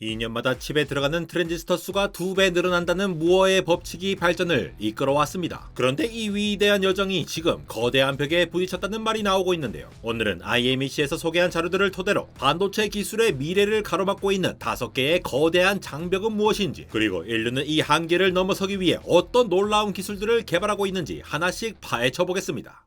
2년마다 칩에 들어가는 트랜지스터 수가 2배 늘어난다는 무어의 법칙이 발전을 이끌어왔습니다. 그런데 이 위대한 여정이 지금 거대한 벽에 부딪혔다는 말이 나오고 있는데요. 오늘은 IMEC에서 소개한 자료들을 토대로 반도체 기술의 미래를 가로막고 있는 5개의 거대한 장벽은 무엇인지, 그리고 인류는 이 한계를 넘어서기 위해 어떤 놀라운 기술들을 개발하고 있는지 하나씩 파헤쳐 보겠습니다.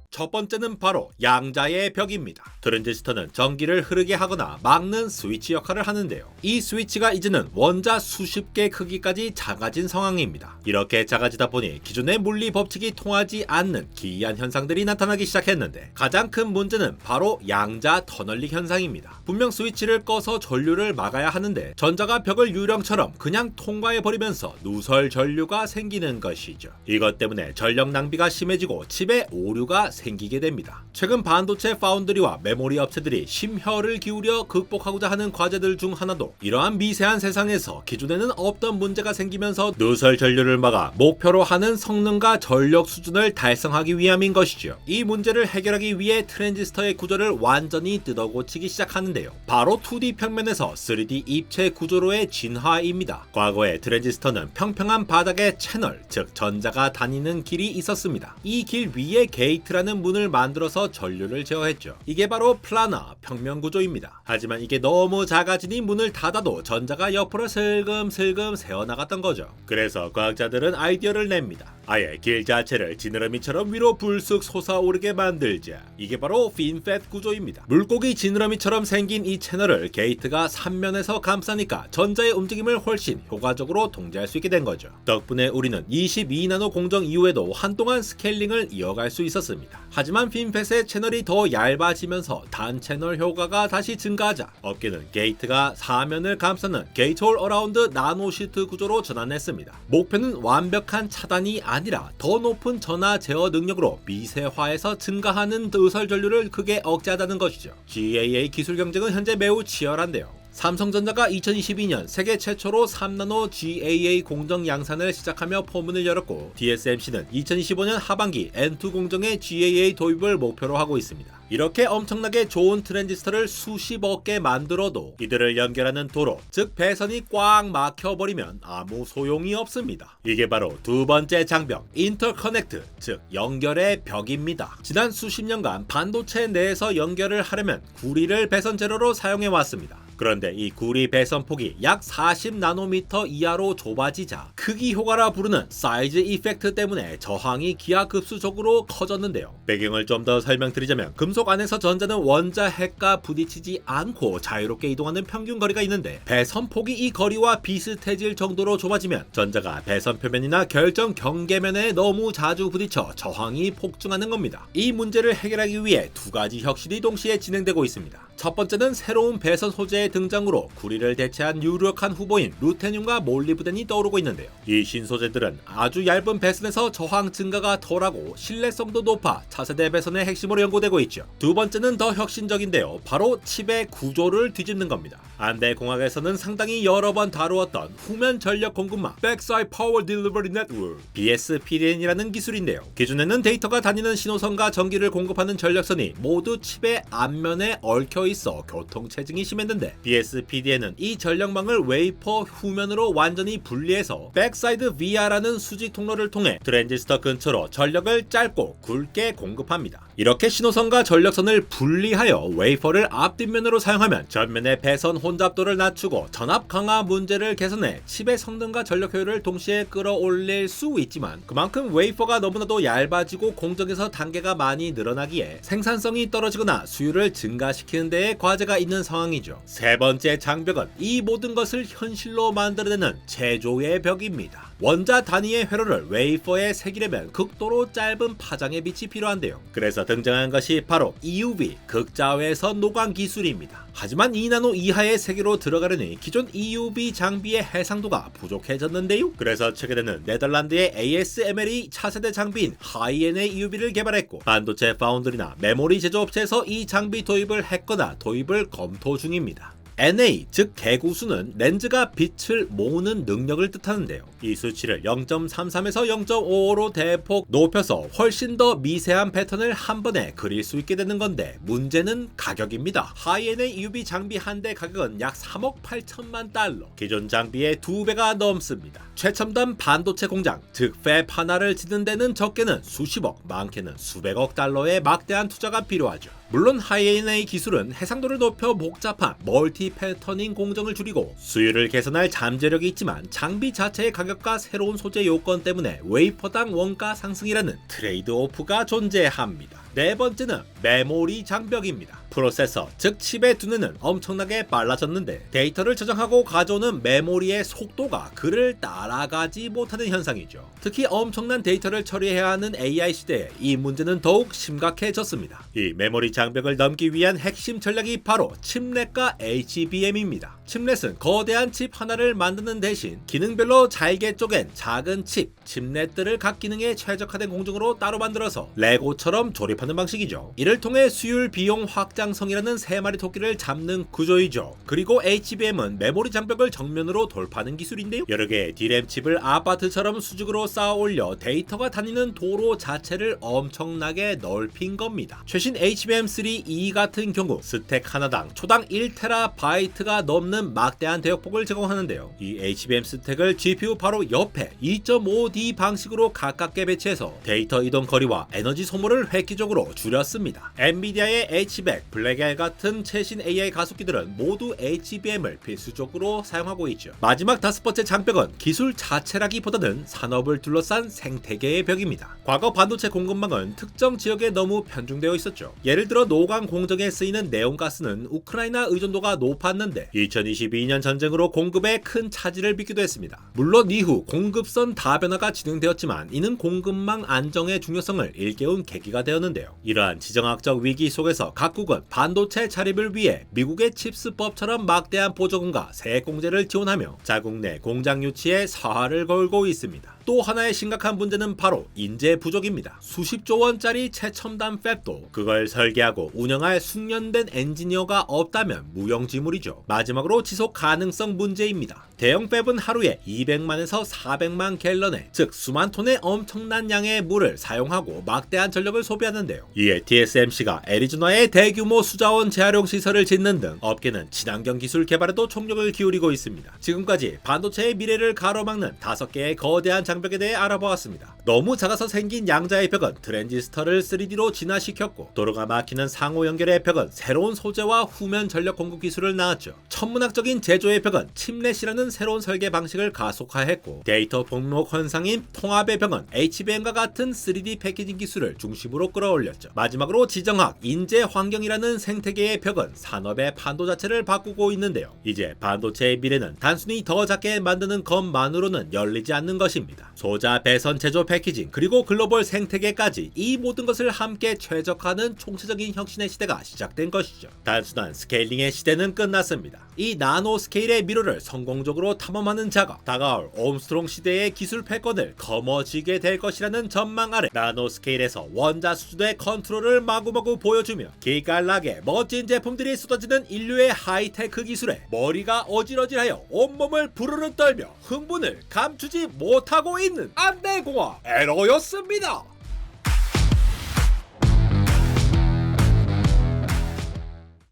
첫 번째는 바로 양자의 벽입니다. 트랜지스터는 전기를 흐르게 하거나 막는 스위치 역할을 하는데요. 이 스위치가 이제는 원자 수십 개 크기까지 작아진 상황입니다. 이렇게 작아지다 보니 기존의 물리 법칙이 통하지 않는 기이한 현상들이 나타나기 시작했는데, 가장 큰 문제는 바로 양자 터널링 현상입니다. 분명 스위치를 꺼서 전류를 막아야 하는데 전자가 벽을 유령처럼 그냥 통과해버리면서 누설 전류가 생기는 것이죠. 이것 때문에 전력 낭비가 심해지고 칩에 오류가 생기게 됩니다. 최근 반도체 파운드리와 메모리 업체들이 심혈을 기울여 극복하고자 하는 과제들 중 하나도 이러한 미세한 세상에서 기존에는 없던 문제가 생기면서 누설 전류를 막아 목표로 하는 성능과 전력 수준을 달성하기 위함인 것이죠. 이 문제를 해결하기 위해 트랜지스터의 구조를 완전히 뜯어고치기 시작하는데요. 바로 2D 평면에서 3D 입체 구조로의 진화입니다. 과거에 트랜지스터는 평평한 바닥에 채널, 즉 전자가 다니는 길이 있었습니다. 이 길 위에 게이트라는 문을 만들어서 전류를 제어했죠. 이게 바로 플라너 평면 구조입니다. 하지만 이게 너무 작아지니 문을 닫아도 전자가 옆으로 슬금슬금 새어나갔던 거죠. 그래서 과학자들은 아이디어를 냅니다. 아예 길 자체를 지느러미처럼 위로 불쑥 솟아오르게 만들자. 이게 바로 핀팻 구조입니다. 물고기 지느러미처럼 생긴 이 채널을 게이트가 3면에서 감싸니까 전자의 움직임을 훨씬 효과적으로 통제할 수 있게 된 거죠. 덕분에 우리는 22나노 공정 이후에도 한동안 스케일링을 이어갈 수 있었습니다. 하지만 핀팻의 채널이 더 얇아지면서 단 채널 효과가 다시 증가하자 업계는 게이트가 4면을 감싸는 게이트 올 어라운드 나노시트 구조로 전환했습니다. 목표는 완벽한 차단이 아니라 더 높은 전하 제어 능력으로 미세화해서 증가하는 누설 전류를 크게 억제하자는 것이죠. GAA 기술 경쟁은 현재 매우 치열한데요. 삼성전자가 2022년 세계 최초로 3나노 GAA 공정 양산을 시작하며 포문을 열었고, TSMC는 2025년 하반기 N2 공정의 GAA 도입을 목표로 하고 있습니다. 이렇게 엄청나게 좋은 트랜지스터를 수십억 개 만들어도 이들을 연결하는 도로, 즉 배선이 꽉 막혀버리면 아무 소용이 없습니다. 이게 바로 두 번째 장벽, 인터커넥트, 즉 연결의 벽입니다. 지난 수십 년간 반도체 내에서 연결을 하려면 구리를 배선 재료로 사용해왔습니다. 그런데 이 구리 배선 폭이 약 40나노미터 이하로 좁아지자 크기 효과라 부르는 사이즈 이펙트 때문에 저항이 기하급수적으로 커졌는데요. 배경을 좀 더 설명드리자면, 금속 안에서 전자는 원자 핵과 부딪히지 않고 자유롭게 이동하는 평균 거리가 있는데, 배선 폭이 이 거리와 비슷해질 정도로 좁아지면 전자가 배선 표면이나 결정 경계면에 너무 자주 부딪혀 저항이 폭증하는 겁니다. 이 문제를 해결하기 위해 두 가지 혁신이 동시에 진행되고 있습니다. 첫 번째는 새로운 배선 소재의 등장으로 구리를 대체한 유력한 후보인 루테늄과 몰리브덴이 떠오르고 있는데요. 이 신소재들은 아주 얇은 배선에서 저항 증가가 덜하고 신뢰성도 높아 차세대 배선의 핵심으로 연구되고 있죠. 두 번째는 더 혁신적인데요. 바로 칩의 구조를 뒤집는 겁니다. 안대공학에서는 상당히 여러 번 다루었던 후면 전력 공급망 Backside Power Delivery Network BSPDN이라는 기술인데요. 기존에는 데이터가 다니는 신호선과 전기를 공급하는 전력선이 모두 칩의 앞면에 얽혀 있어 교통체증이 심했는데, BSPDN은 이 전력망을 웨이퍼 후면으로 완전히 분리해서 백사이드 via라는 수직 통로를 통해 트랜지스터 근처로 전력을 짧고 굵게 공급합니다. 이렇게 신호선과 전력선을 분리하여 웨이퍼를 앞뒷면으로 사용하면 전면의 배선 혼잡도를 낮추고 전압 강화 문제를 개선해 칩의 성능과 전력 효율을 동시에 끌어올릴 수 있지만, 그만큼 웨이퍼가 너무나도 얇아지고 공정에서 단계가 많이 늘어나기에 생산성이 떨어지거나 수율을 증가시키는 데에 과제가 있는 상황이죠. 세 번째 장벽은 이 모든 것을 현실로 만들어내는 제조의 벽입니다. 원자 단위의 회로를 웨이퍼에 새기려면 극도로 짧은 파장의 빛이 필요한데요. 그래서 등장한 것이 바로 EUV 극자외선 노광 기술입니다. 하지만 2나노 이하의 세계로 들어가려니 기존 EUV 장비의 해상도가 부족해졌는데요. 그래서 최근에는 네덜란드의 ASML이 차세대 장비인 하이엔의 EUV를 개발했고, 반도체 파운드리나 메모리 제조업체에서 이 장비 도입을 했거나 도입을 검토 중입니다. NA 즉 개구수는 렌즈가 빛을 모으는 능력을 뜻하는데요. 이 수치를 0.33에서 0.55로 대폭 높여서 훨씬 더 미세한 패턴을 한 번에 그릴 수 있게 되는 건데 문제는 가격입니다. 하이-NA UV 장비 한 대 가격은 약 3억 8천만 달러, 기존 장비의 2배가 넘습니다. 최첨단 반도체 공장 즉 팹 하나를 짓는 데는 적게는 수십억, 많게는 수백억 달러의 막대한 투자가 필요하죠. 물론 하이-NA 기술은 해상도를 높여 복잡한 멀티 패터닝 공정을 줄이고 수율을 개선할 잠재력이 있지만 장비 자체의 가격과 새로운 소재 요건 때문에 웨이퍼당 원가 상승이라는 트레이드오프가 존재합니다. 네 번째는 메모리 장벽입니다. 프로세서 즉 칩의 두뇌는 엄청나게 빨라졌는데 데이터를 저장하고 가져오는 메모리의 속도가 그를 따라가지 못하는 현상이죠. 특히 엄청난 데이터를 처리해야 하는 AI 시대에 이 문제는 더욱 심각해졌습니다. 이 메모리 장벽을 넘기 위한 핵심 전략이 바로 칩넷과 HBM입니다. 칩넷은 거대한 칩 하나를 만드는 대신 기능별로 잘게 쪼갠 작은 칩넷들을 각 기능에 최적화된 공정으로 따로 만들어서 레고처럼 조립하는 방식이죠. 이를 통해 수율, 비용, 확장성이라는 세 마리 토끼를 잡는 구조이죠. 그리고 HBM은 메모리 장벽을 정면으로 돌파하는 기술인데요. 여러 개의 D램 칩을 아파트처럼 수직으로 쌓아 올려 데이터가 다니는 도로 자체를 엄청나게 넓힌 겁니다. 최신 HBM3E 같은 경우 스택 하나당 초당 1TB가 넘는 막대한 대역폭을 제공하는데요. 이 HBM 스택을 GPU 바로 옆에 2.5D 방식으로 가깝게 배치해서 데이터 이동 거리와 에너지 소모를 획기적으로 줄였습니다. 엔비디아의 H100, 블랙엘 같은 최신 AI 가속기들은 모두 HBM을 필수적으로 사용하고 있죠. 마지막 다섯 번째 장벽은 기술 자체라기보다는 산업을 둘러싼 생태계의 벽입니다. 과거 반도체 공급망은 특정 지역에 너무 편중되어 있었죠. 예를 들어 노광 공정에 쓰이는 네온가스는 우크라이나 의존도가 높았는데 2022년 전쟁으로 공급에 큰 차질을 빚기도 했습니다. 물론 이후 공급선 다변화가 진행되었지만 이는 공급망 안정의 중요성을 일깨운 계기가 되었는데요. 이러한 지정학적 위기 속에서 각국은 반도체 자립을 위해 미국의 칩스법처럼 막대한 보조금과 세액공제를 지원하며 자국 내 공장 유치에 사활을 걸고 있습니다. 또 하나의 심각한 문제는 바로 인재 부족입니다. 수십조 원짜리 최첨단 팹도 그걸 설계하고 운영할 숙련된 엔지니어가 없다면 무용지물이죠. 마지막으로 지속 가능성 문제입니다. 대형 팹은 하루에 200만에서 400만 갤런의 즉 수만 톤의 엄청난 양의 물을 사용하고 막대한 전력을 소비하는데요. 이에 TSMC가 애리조나에 대규모 수자원 재활용 시설을 짓는 등 업계는 친환경 기술 개발에도 총력을 기울이고 있습니다. 지금까지 반도체의 미래를 가로막는 5개의 거대한 장벽에 대해 알아보았습니다. 너무 작아서 생긴 양자의 벽은 트랜지스터를 3D로 진화시켰고 도로가 막히는 상호 연결의 벽은 새로운 소재와 후면 전력 공급 기술을 낳았죠. 천문학적인 제조의 벽은 칩넷이라는 새로운 설계 방식을 가속화했고 데이터 폭록 현상인 통합의 벽은 HBM과 같은 3D 패키징 기술을 중심으로 끌어올렸죠. 마지막으로 지정학, 인재 환경이라는 생태계의 벽은 산업의 판도 자체를 바꾸고 있는데요. 이제 반도체의 미래는 단순히 더 작게 만드는 것만으로는 열리지 않는 것입니다. 소자, 배선, 제조, 패키징, 그리고 글로벌 생태계까지 이 모든 것을 함께 최적화하는 총체적인 혁신의 시대가 시작된 것이죠. 단순한 스케일링의 시대는 끝났습니다. 이 나노 스케일의 미로를 성공적으로 탐험하는 작업, 다가올 옴스트롱 시대의 기술 패권을 거머쥐게 될 것이라는 전망 아래 나노 스케일에서 원자 수준의 컨트롤을 마구마구 보여주며 기깔나게 멋진 제품들이 쏟아지는 인류의 하이테크 기술에 머리가 어질어질하여 온몸을 부르르 떨며 흥분을 감추지 못하고 있는 안내공화 에러였습니다.